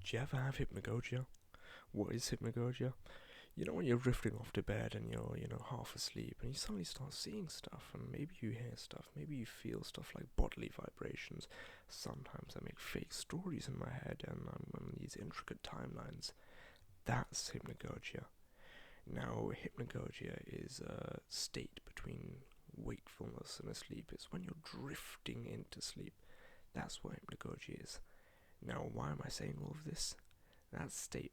Do you ever have hypnagogia? What is hypnagogia? You know when you're drifting off to bed and you're, half asleep and you suddenly start seeing stuff and maybe you hear stuff, maybe you feel stuff like bodily vibrations. Sometimes I make fake stories in my head and I'm on these intricate timelines. That's hypnagogia. Now, hypnagogia is a state between wakefulness and asleep. It's when you're drifting into sleep. That's what hypnagogia is. Now, why am I saying all of this? That state,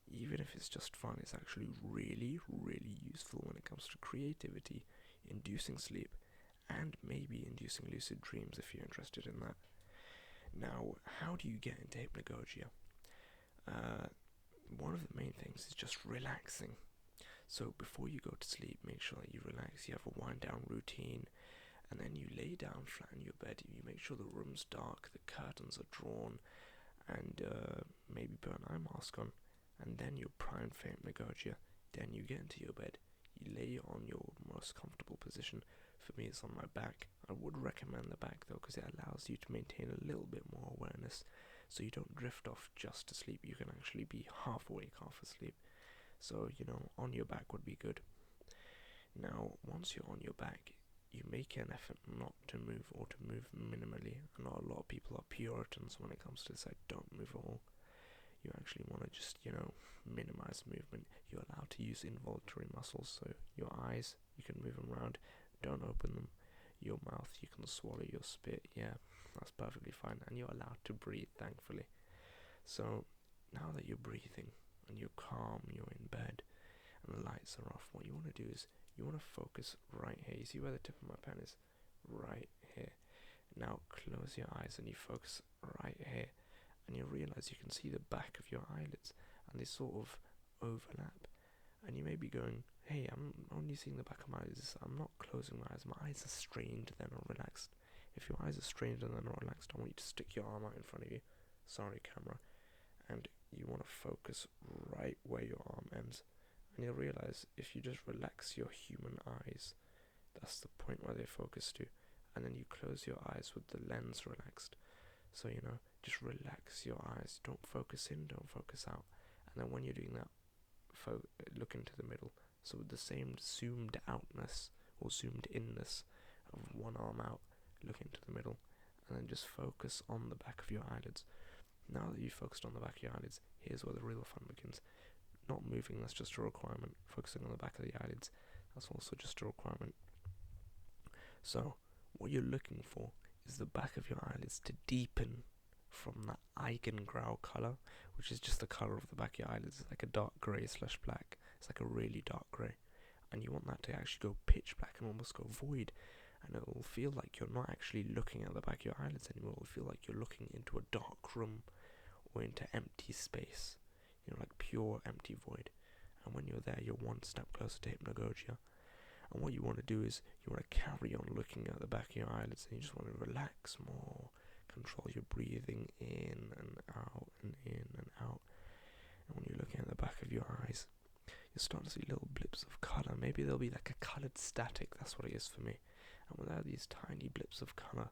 even if it's just fun, is actually really, really useful when it comes to creativity, inducing sleep, and maybe inducing lucid dreams if you're interested in that. Now, how do you get into hypnagogia? One of the main things is just relaxing. So before you go to sleep, make sure that you relax, you have a wind down routine, and then you lay down flat in your bed, you make sure the room's dark, the curtains are drawn, and maybe put an eye mask on, and then you're primed for hypnagogia. Then you get into your bed, you lay on your most comfortable position. For me, it's on my back. I would recommend the back though, because it allows you to maintain a little bit more awareness, so you don't drift off just to sleep. You can actually be half awake, half asleep. So, on your back would be good. Now, once you're on your back, you make an effort not to move or to move minimally. I know a lot of people are Puritans when it comes to this, like, don't move at all. You actually want to just, minimize movement. You're allowed to use involuntary muscles, so your eyes, you can move them around, don't open them. Your mouth, you can swallow your spit, yeah, that's perfectly fine. And you're allowed to breathe, thankfully. So, now that you're breathing, and you're calm, you're in bed, and the lights are off, what you want to do is, you want to focus right here. You see where the tip of my pen is? Right here. Now close your eyes and you focus right here, and you realize you can see the back of your eyelids, and they sort of overlap. And you may be going, hey, I'm only seeing the back of my eyes, I'm not closing my eyes. My eyes are strained then or relaxed. If your eyes are strained and then or relaxed, I want you to stick your arm out in front of you. Sorry, camera. And you want to focus right where your arm ends. And you'll realize if you just relax your human eyes, that's the point where they focus to. And then you close your eyes with the lens relaxed. So, just relax your eyes. Don't focus in, don't focus out. And then when you're doing that, look into the middle. So with the same zoomed outness or zoomed inness of one arm out, look into the middle. And then just focus on the back of your eyelids. Now that you've focused on the back of your eyelids, here's where the real fun begins. Not moving, that's just a requirement. Focusing on the back of the eyelids, that's also just a requirement. So, what you're looking for is the back of your eyelids to deepen from that Eigengrau color, which is just the color of the back of your eyelids. It's like a dark grey / black. It's like a really dark grey. And you want that to actually go pitch black and almost go void. And it will feel like you're not actually looking at the back of your eyelids anymore. It will feel like you're looking into a dark room or into empty space. Like pure empty void. And when you're there, you're one step closer to hypnagogia. And what you want to do is, you want to carry on looking at the back of your eyelids, and you just want to relax more. Control your breathing in and out and in and out. And when you're looking at the back of your eyes, you'll start to see little blips of colour. Maybe there'll be like a coloured static, that's what it is for me. And without these tiny blips of colour,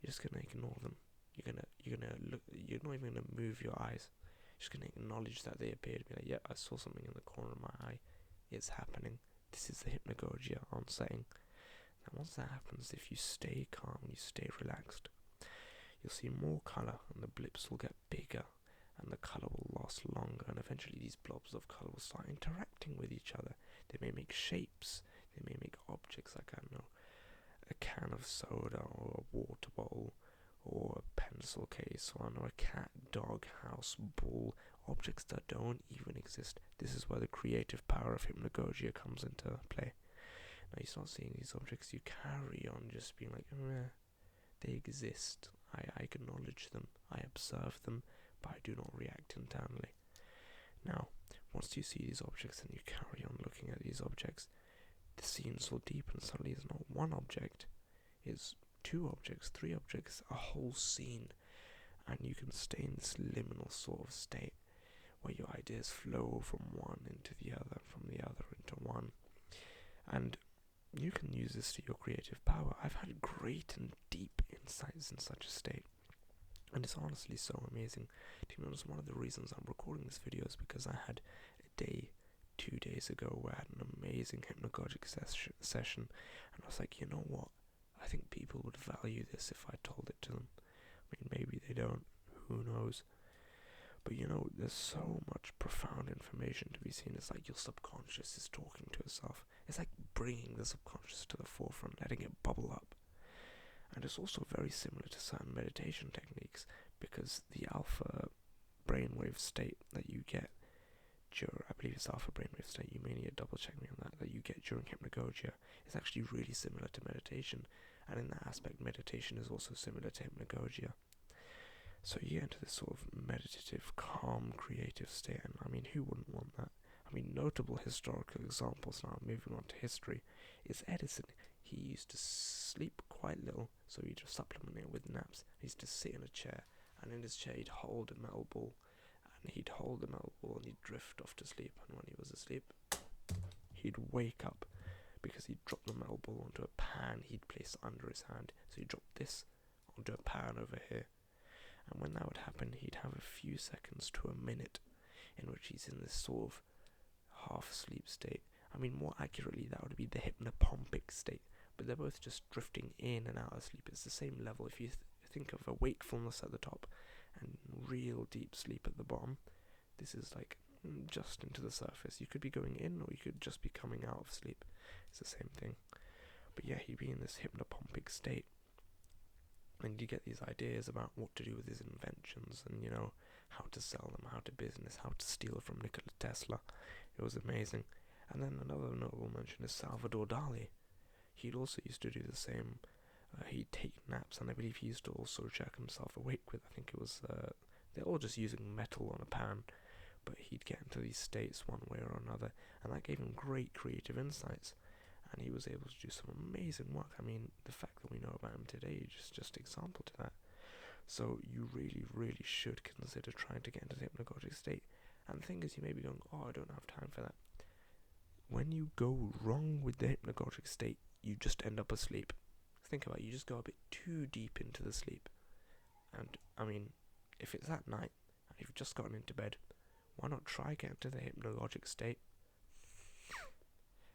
you're just gonna ignore them. You're not even gonna move your eyes. You're just gonna acknowledge that they appeared. Be like, yeah, I saw something in the corner of my eye. It's happening. This is the hypnagogia on setting. Now once that happens, if you stay calm and you stay relaxed, you'll see more colour, and the blips will get bigger, and the colour will last longer, and eventually these blobs of colour will start interacting with each other. They may make shapes, they may make objects like, I don't know, a can of soda or a water bottle or a pencil case, or I know, a cat, dog, house, ball, objects that don't even exist. This is where the creative power of hypnagogia comes into play. Now you start seeing these objects, you carry on just being like, they exist. I acknowledge them, I observe them, but I do not react internally. Now, once you see these objects and you carry on looking at these objects, the scenes will deepen. Suddenly it's not one object, it's 2 objects, 3 objects, a whole scene. And you can stay in this liminal sort of state where your ideas flow from one into the other, from the other into one. And you can use this to your creative power. I've had great and deep insights in such a state. And it's honestly so amazing. To be honest, one of the reasons I'm recording this video is because I had a day 2 days ago where I had an amazing hypnagogic session, and I was like, you know what? I think people would value this if I told it to them. I mean, maybe they don't, who knows? But you know, there's so much profound information to be seen. It's like your subconscious is talking to itself. It's like bringing the subconscious to the forefront, letting it bubble up. And it's also very similar to certain meditation techniques, because the alpha brainwave state that you get during, I believe it's alpha brainwave state, you may need to double check me on that you get during hypnagogia is actually really similar to meditation. And in that aspect, meditation is also similar to hypnagogia. So you get into this sort of meditative, calm, creative state, and I mean, who wouldn't want that? I mean, notable historical examples, now moving on to history, is Edison. He used to sleep quite little, so he'd just supplement it with naps. He used to sit in a chair, and in his chair he'd hold a metal ball, and he'd hold the metal ball and he'd drift off to sleep, and when he was asleep, he'd wake up, because he'd drop the metal ball onto a pan he'd place under his hand. So he'd drop this onto a pan over here. And when that would happen, he'd have a few seconds to a minute in which he's in this sort of half-sleep state. I mean, more accurately, that would be the hypnopompic state. But they're both just drifting in and out of sleep. It's the same level. If you think of a wakefulness at the top and real deep sleep at the bottom, this is like just into the surface. You could be going in, or you could just be coming out of sleep. It's the same thing. But yeah, he'd be in this hypnopompic state. And you get these ideas about what to do with his inventions, and you know, how to sell them, how to business, how to steal from Nikola Tesla. It was amazing. And then another notable mention is Salvador Dali. He'd also used to do the same. He'd take naps, and I believe he used to also jerk himself awake with, I think it was, they're all just using metal on a pan, but he'd get into these states one way or another, and that gave him great creative insights. And he was able to do some amazing work. I mean, the fact that we know about him today is just example to that. So you really, really should consider trying to get into the hypnagogic state. And the thing is, you may be going, oh, I don't have time for that. When you go wrong with the hypnagogic state, you just end up asleep. Think about it, you just go a bit too deep into the sleep. And, I mean, if it's at night, and you've just gotten into bed, why not try getting into the hypnagogic state?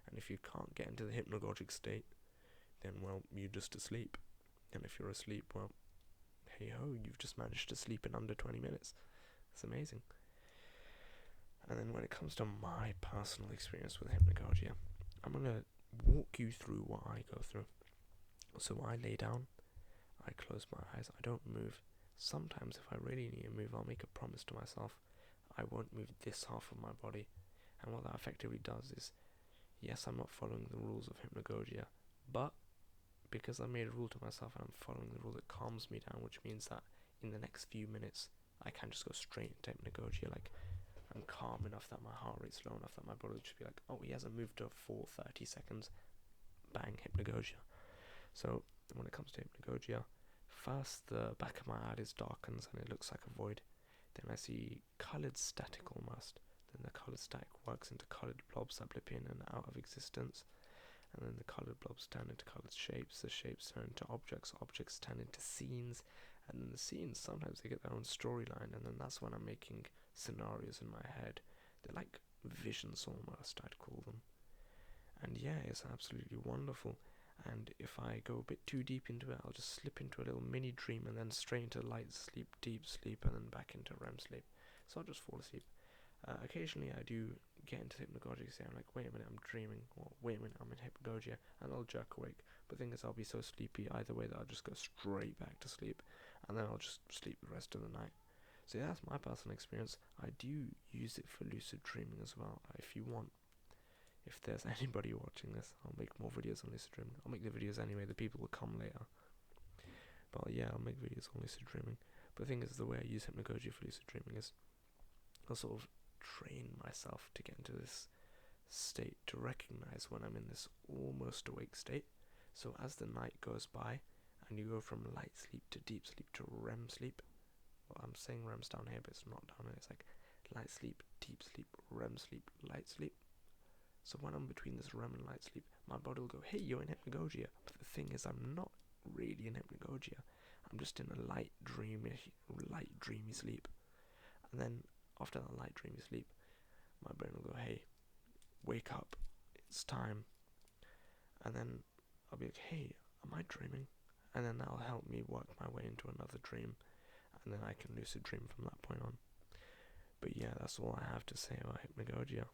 And if you can't get into the hypnagogic state, then, well, you're just asleep. And if you're asleep, well, hey ho, you've just managed to sleep in under 20 minutes. It's amazing. And then when it comes to my personal experience with hypnagogia, I'm going to walk you through what I go through. So I lay down, I close my eyes, I don't move. Sometimes if I really need to move, I'll make a promise to myself, I won't move this half of my body. And what that effectively does is, yes, I'm not following the rules of hypnagogia, but because I made a rule to myself and I'm following the rule, that calms me down, which means that in the next few minutes, I can just go straight into hypnagogia. Like, I'm calm enough that my heart rate's low enough that my body will just be like, oh, he hasn't moved for 30 seconds. Bang, hypnagogia. So, when it comes to hypnagogia, first the back of my eyelids darkens and it looks like a void. Then I see coloured static almost. Then the coloured static works into coloured blobs that blip in and out of existence. And then the coloured blobs turn into coloured shapes. The shapes turn into objects. Objects turn into scenes. And then the scenes, sometimes they get their own storyline. And then that's when I'm making scenarios in my head. They're like visions almost, I'd call them. And yeah, it's absolutely wonderful. And if I go a bit too deep into it, I'll just slip into a little mini dream and then straight into light sleep, deep sleep, and then back into REM sleep. So I'll just fall asleep. Occasionally I do get into hypnagogia, say I'm like, wait a minute, I'm dreaming, or wait a minute, I'm in hypnagogia, and I'll jerk awake. But the thing is, I'll be so sleepy either way that I'll just go straight back to sleep, and then I'll just sleep the rest of the night. So yeah, that's my personal experience. I do use it for lucid dreaming as well, if you want. If there's anybody watching this, I'll make more videos on lucid dreaming. I'll make the videos anyway, the people will come later. But yeah, I'll make videos on lucid dreaming. But the thing is, the way I use hypnagogia for lucid dreaming is I'll sort of train myself to get into this state, to recognize when I'm in this almost awake state. So as the night goes by and you go from light sleep to deep sleep to REM sleep, well, I'm saying REM's down here, but it's not down here. It's like light sleep, deep sleep, REM sleep, light sleep. So when I'm between this REM and light sleep, my body will go, hey, you're in hypnagogia. But the thing is, I'm not really in hypnagogia. I'm just in a light dreamy sleep. And then after that light dreamy sleep, my brain will go, hey, wake up, it's time. And then I'll be like, hey, am I dreaming? And then that'll help me work my way into another dream, and then I can lucid dream from that point on. But yeah, that's all I have to say about hypnagogia.